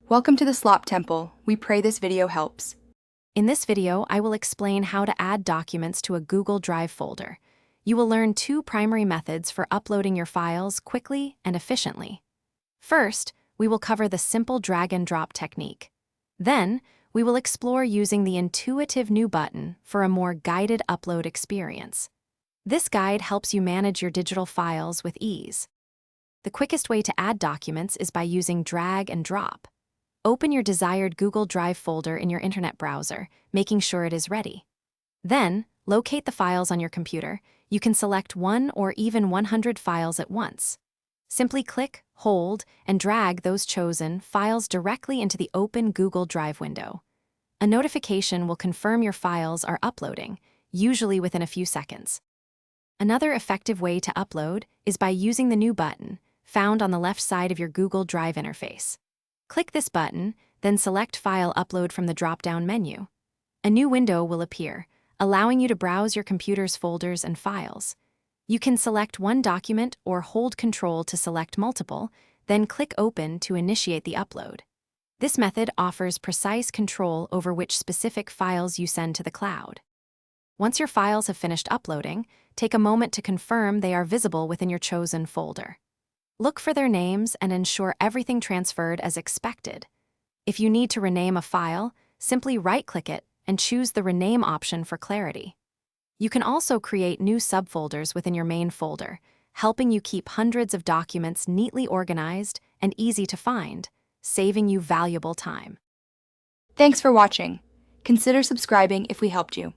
Welcome to the Slop Temple. We pray this video helps. In this video, I will explain how to add documents to a Google Drive folder. You will learn two primary methods for uploading your files quickly and efficiently. First, we will cover the simple drag and drop technique. Then, we will explore using the intuitive new button for a more guided upload experience. This guide helps you manage your digital files with ease. The quickest way to add documents is by using drag and drop. Open your desired Google Drive folder in your internet browser, making sure it is ready. Then, locate the files on your computer. You can select 1 or even 100 files at once. Simply click, hold, and drag those chosen files directly into the open Google Drive window. A notification will confirm your files are uploading, usually within a few seconds. Another effective way to upload is by using the new button, found on the left side of your Google Drive interface. Click this button, then select File Upload from the drop-down menu. A new window will appear, allowing you to browse your computer's folders and files. You can select one document or hold Control to select multiple, then click Open to initiate the upload. This method offers precise control over which specific files you send to the cloud. Once your files have finished uploading, take a moment to confirm they are visible within your chosen folder. Look for their names and ensure everything transferred as expected. If you need to rename a file, simply right-click it and choose the Rename option for clarity. You can also create new subfolders within your main folder, helping you keep hundreds of documents neatly organized and easy to find, saving you valuable time. Thanks for watching. Consider subscribing if we helped you.